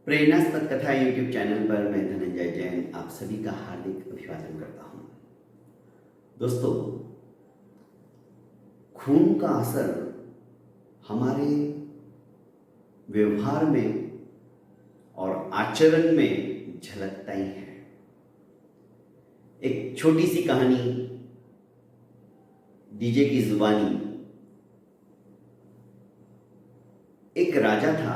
प्रेरणास्पद कथा YouTube channel पर मैं धनंजय जैन आप सभी का हार्दिक अभिवादन करता हूं। दोस्तों, खून का असर हमारे व्यवहार में और आचरण में झलकता ही है। एक छोटी सी कहानी डीजे की जुबानी। एक राजा था।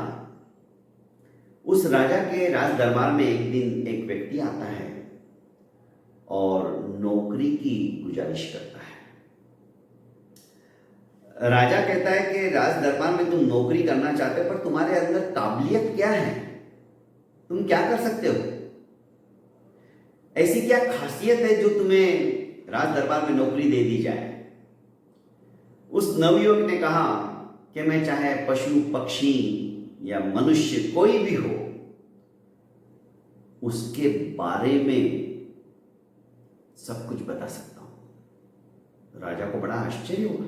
उस राजा के राज दरबार में एक दिन एक व्यक्ति आता है और नौकरी की गुजारिश करता है। राजा कहता है कि राज दरबार में तुम नौकरी करना चाहते हो, पर तुम्हारे अंदर काबिलियत क्या है, तुम क्या कर सकते हो, ऐसी क्या खासियत है जो तुम्हें राज दरबार में नौकरी दे दी जाए। उस नवयुवक ने कहा कि मैं चाहे पशु पक्षी या मनुष्य कोई भी हो, उसके बारे में सब कुछ बता सकता हूं। राजा को बड़ा आश्चर्य हुआ,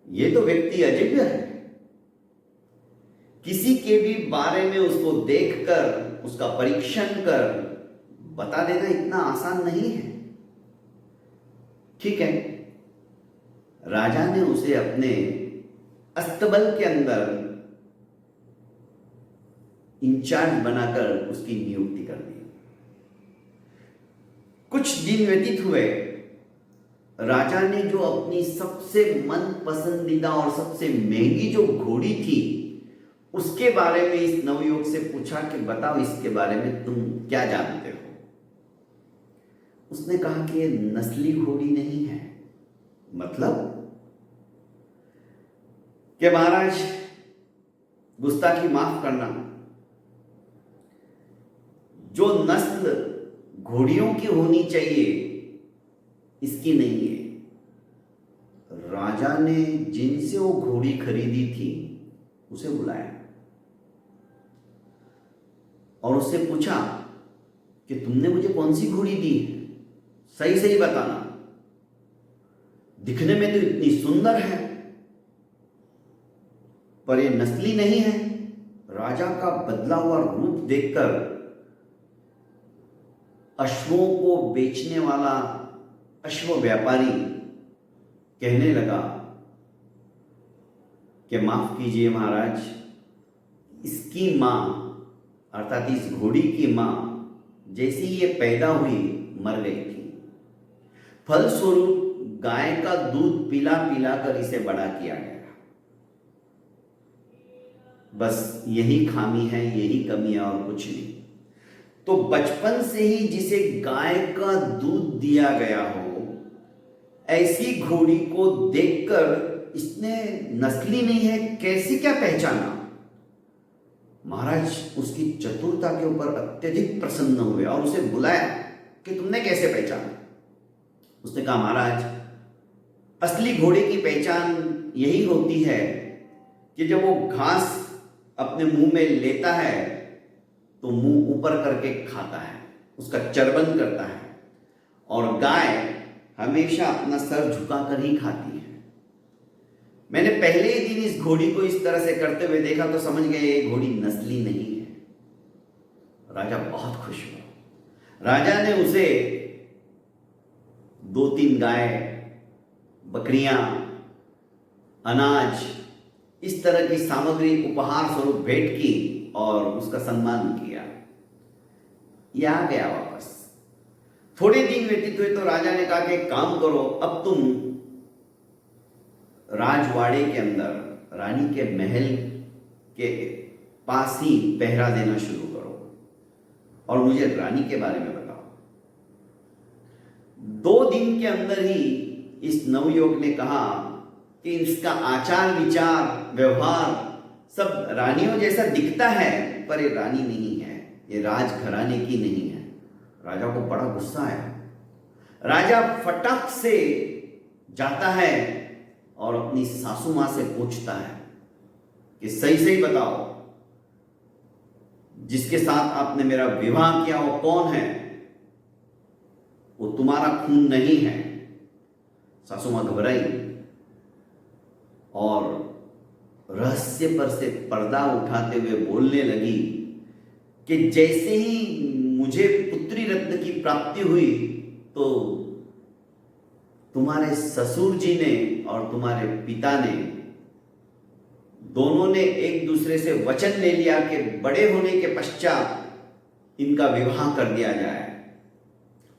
ये तो व्यक्ति अजब है। किसी के भी बारे में उसको देखकर उसका परीक्षण कर बता देना इतना आसान नहीं है। ठीक है, राजा ने उसे अपने अस्तबल के अंदर इंचार्ज बनाकर उसकी नियुक्ति कर दी। कुछ दिन व्यतीत हुए। राजा ने जो अपनी सबसे मन पसंदीदा और सबसे महंगी जो घोड़ी थी उसके बारे में इस नवयुवक से पूछा कि बताओ, इसके बारे में तुम क्या जानते हो। उसने कहा कि ये नस्ली घोड़ी नहीं है। मतलब कि महाराज, गुस्ताखी माफ करना, जो नस्ल घोड़ियों की होनी चाहिए इसकी नहीं है। राजा ने जिनसे वो घोड़ी खरीदी थी उसे बुलाया और उससे पूछा कि तुमने मुझे कौन सी घोड़ी दी, सही सही बताना, दिखने में तो इतनी सुंदर है पर ये नस्ली नहीं है। राजा का बदला हुआ रूप देखकर अश्वों को बेचने वाला अश्व व्यापारी कहने लगा कि माफ कीजिए महाराज, इसकी मां अर्थात इस घोड़ी की मां जैसे ये पैदा हुई मर गई थी। फलस्वरूप गाय का दूध पिला पिला कर इसे बड़ा किया गया। बस यही खामी है, यही कमी है और कुछ नहीं। तो बचपन से ही जिसे गाय का दूध दिया गया हो, ऐसी घोड़ी को देखकर इसने नस्ली नहीं है कैसी क्या पहचाना। महाराज उसकी चतुरता के ऊपर अत्यधिक प्रसन्न हुए और उसे बुलाया कि तुमने कैसे पहचाना। उसने कहा, महाराज, असली घोड़े की पहचान यही होती है कि जब वो घास अपने मुंह में लेता है तो मुंह ऊपर करके खाता है, उसका चर्बन करता है, और गाय हमेशा अपना सर झुकाकर ही खाती है। मैंने पहले ही दिन इस घोड़ी को इस तरह से करते हुए देखा तो समझ गए ये घोड़ी नस्ली नहीं है। राजा बहुत खुश हुआ। राजा ने उसे 2-3 गाय, बकरियां, अनाज, इस तरह की सामग्री उपहार स्वरूप भेंट की और उसका सम्मान किया। यह आ गया वापस। थोड़े दिन व्यतीत हुए तो राजा ने कहा कि एक काम करो, अब तुम राजवाड़े के अंदर रानी के महल के पास ही पहरा देना शुरू करो और मुझे रानी के बारे में बताओ। 2 दिन के अंदर ही इस नवयुवक ने कहा कि इसका आचार विचार व्यवहार सब रानियों जैसा दिखता है पर ये रानी नहीं है, ये राजघराने की नहीं है। राजा को बड़ा गुस्सा आया। राजा फटाक से जाता है और अपनी सासू मां से पूछता है कि सही सही बताओ, जिसके साथ आपने मेरा विवाह किया वो कौन है, वो तुम्हारा खून नहीं है। सासू मां घबराई और रहस्य पर से पर्दा उठाते हुए बोलने लगी कि जैसे ही मुझे पुत्री रत्न की प्राप्ति हुई तो तुम्हारे ससुर जी ने और तुम्हारे पिता ने दोनों ने एक दूसरे से वचन ले लिया कि बड़े होने के पश्चात इनका विवाह कर दिया जाए,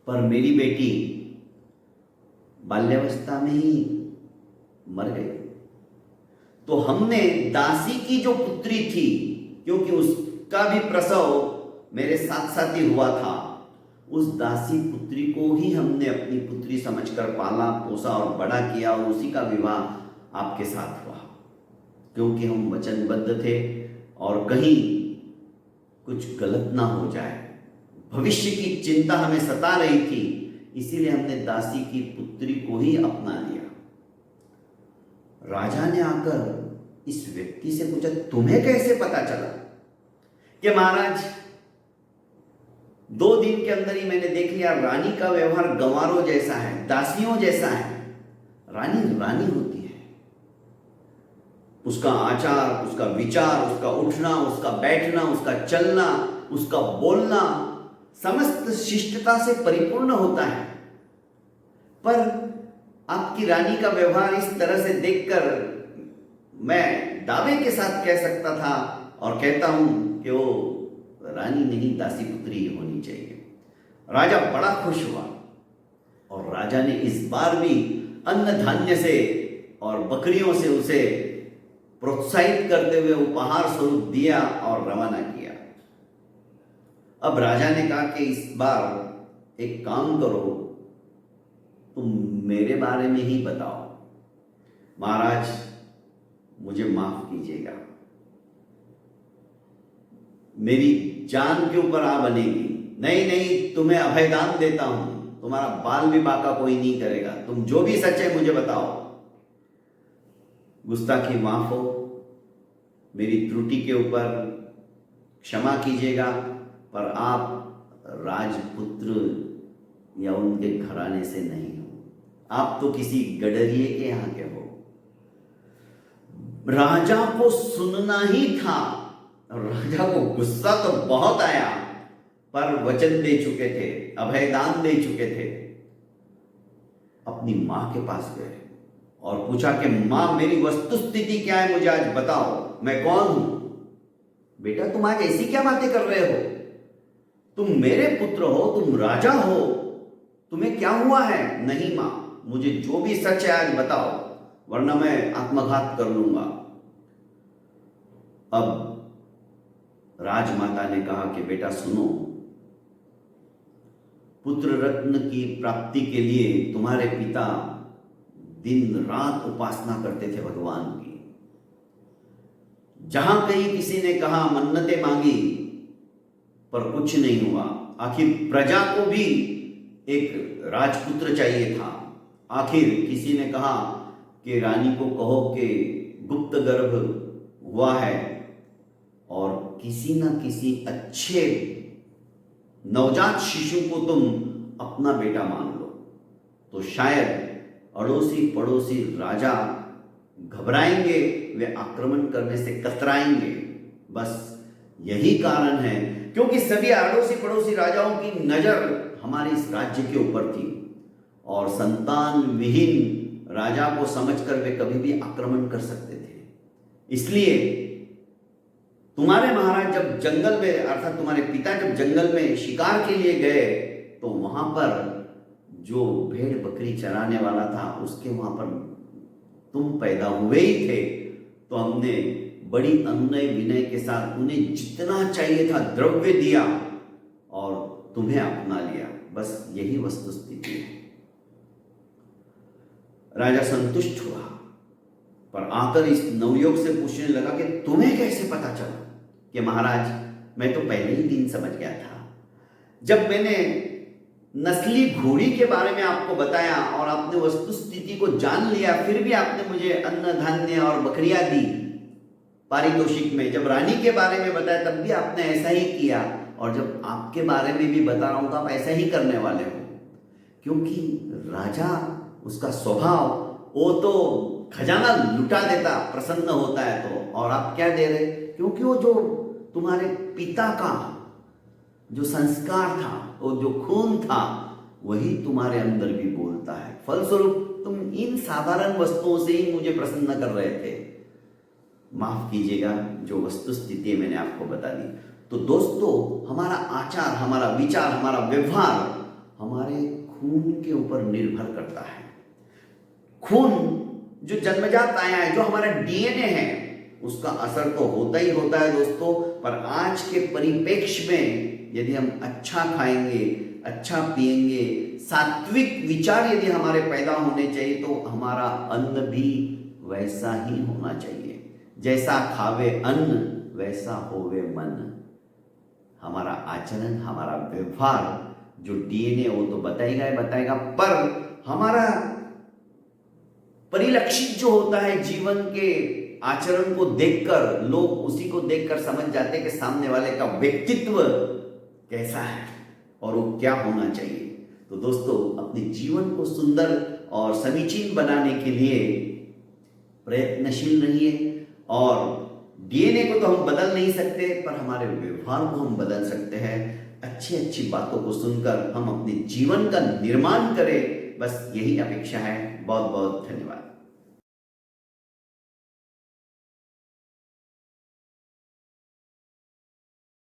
पर मेरी बेटी बाल्यावस्था में ही मर गई। तो हमने दासी की जो पुत्री थी, क्योंकि उसका भी प्रसव मेरे साथ साथ ही हुआ था, उस दासी पुत्री को ही हमने अपनी पुत्री समझकर पाला पोसा और बड़ा किया और उसी का विवाह आपके साथ हुआ, क्योंकि हम वचनबद्ध थे और कहीं कुछ गलत ना हो जाए, भविष्य की चिंता हमें सता रही थी, इसीलिए हमने दासी की पुत्री को ही अपना लिया। राजा ने आकर इस व्यक्ति से पूछा, तुम्हें कैसे पता चला? कि महाराज 2 दिन के अंदर ही मैंने देख लिया, रानी का व्यवहार गंवारों जैसा है, दासियों जैसा है। रानी रानी होती है, उसका आचार, उसका विचार, उसका उठना, उसका बैठना, उसका चलना, उसका बोलना समस्त शिष्टता से परिपूर्ण होता है। पर आपकी रानी का व्यवहार इस तरह से देखकर मैं दावे के साथ कह सकता था और कहता हूं कि वो रानी नहीं दासी पुत्री होनी चाहिए। राजा बड़ा खुश हुआ और राजा ने इस बार भी अन्न धान्य से और बकरियों से उसे प्रोत्साहित करते हुए उपहार स्वरूप दिया और रवाना किया। अब राजा ने कहा कि इस बार एक काम करो, तुम मेरे बारे में ही बताओ। महाराज मुझे माफ कीजिएगा, मेरी जान के ऊपर आ बनेगी। नहीं नहीं, तुम्हें अभयदान देता हूं, तुम्हारा बाल भी बाका कोई नहीं करेगा, तुम जो भी सच है मुझे बताओ। गुस्ताखी माफ हो, मेरी त्रुटि के ऊपर क्षमा कीजिएगा, पर आप राजपुत्र या उनके घराने से नहीं हो, आप तो किसी गडरिये के यहां के हो। राजा को सुनना ही था, राजा को गुस्सा तो बहुत आया, पर वचन दे चुके थे, अभयदान दे चुके थे। अपनी मां के पास गए और पूछा कि मां मेरी वस्तुस्थिति क्या है, मुझे आज बताओ, मैं कौन हूं। बेटा तुम आज ऐसी क्या बातें कर रहे हो, तुम मेरे पुत्र हो, तुम राजा हो, तुम्हें क्या हुआ है? नहीं मां, मुझे जो भी सच है आज बताओ, वरना मैं आत्मघात कर लूंगा। अब राजमाता ने कहा कि बेटा सुनो, पुत्र रत्न की प्राप्ति के लिए तुम्हारे पिता दिन रात उपासना करते थे भगवान की। जहां कहीं किसी ने कहा मन्नतें मांगी पर कुछ नहीं हुआ, आखिर प्रजा को भी एक राजपुत्र चाहिए था। आखिर किसी ने कहा कि रानी को कहो कि गुप्त गर्भ हुआ है और किसी न किसी अच्छे नवजात शिशु को तुम अपना बेटा मान लो, तो शायद अड़ोसी पड़ोसी राजा घबराएंगे, वे आक्रमण करने से कतराएंगे। बस यही कारण है, क्योंकि सभी अड़ोसी पड़ोसी राजाओं की नजर हमारे इस राज्य के ऊपर थी और संतान विहीन राजा को समझकर वे कभी भी आक्रमण कर सकते थे। इसलिए तुम्हारे महाराज जब जंगल में, अर्थात तुम्हारे पिता जब जंगल में शिकार के लिए गए, तो वहां पर जो भेड़ बकरी चराने वाला था उसके वहां पर तुम पैदा हुए ही थे, तो हमने बड़ी अनुनय विनय के साथ उन्हें जितना चाहिए था द्रव्य दिया और तुम्हें अपना लिया। बस यही वस्तुस्थिति है। राजा संतुष्ट हुआ, पर आकर इस नवयुवक से पूछने लगा कि तुम्हें कैसे पता चला? कि महाराज मैं तो पहले ही दिन समझ गया था, जब मैंने नस्ली घोड़ी के बारे में आपको बताया और आपने वस्तुस्थिति को जान लिया, फिर भी आपने मुझे अन्न धान्य और बकरियां दी पारितोषिक में। जब रानी के बारे में बताया तब भी आपने ऐसा ही किया, और जब आपके बारे में भी बता रहा हूं तो आप ऐसा ही करने वाले हो, क्योंकि राजा, उसका स्वभाव, वो तो खजाना लुटा देता प्रसन्न होता है तो, और आप क्या दे रहे? क्योंकि वो जो तुम्हारे पिता का जो संस्कार था, वो जो खून था, वही तुम्हारे अंदर भी बोलता है। फलस्वरूप तुम इन साधारण वस्तुओं से ही मुझे प्रसन्न कर रहे थे। माफ कीजिएगा, जो वस्तु स्थिति मैंने आपको बता दी। तो दोस्तों, हमारा आचार, हमारा विचार, हमारा व्यवहार हमारे खून के ऊपर निर्भर करता है। खून जो जन्मजात आया है, जो हमारा डीएनए है, उसका असर तो होता ही होता है दोस्तों। पर आज के परिप्रेक्ष्य में यदि हम अच्छा खाएंगे, अच्छा पिएंगे, सात्विक विचार यदि हमारे पैदा होने चाहिए, तो हमारा अन्न भी वैसा ही होना चाहिए। जैसा खावे अन्न वैसा होवे मन। हमारा आचरण, हमारा व्यवहार, जो डीएनए वो तो बताएगा ही बताएगा, पर हमारा परिलक्षित जो होता है जीवन के आचरण को देखकर, लोग उसी को देखकर समझ जाते हैं कि सामने वाले का व्यक्तित्व कैसा है और वो क्या होना चाहिए। तो दोस्तों, अपने जीवन को सुंदर और समीचीन बनाने के लिए प्रयत्नशील रहिए। और डीएनए को तो हम बदल नहीं सकते, पर हमारे व्यवहार को हम बदल सकते हैं। अच्छी अच्छी बातों को सुनकर हम अपने जीवन का निर्माण करें, बस यही अपेक्षा है। बहुत बहुत धन्यवाद।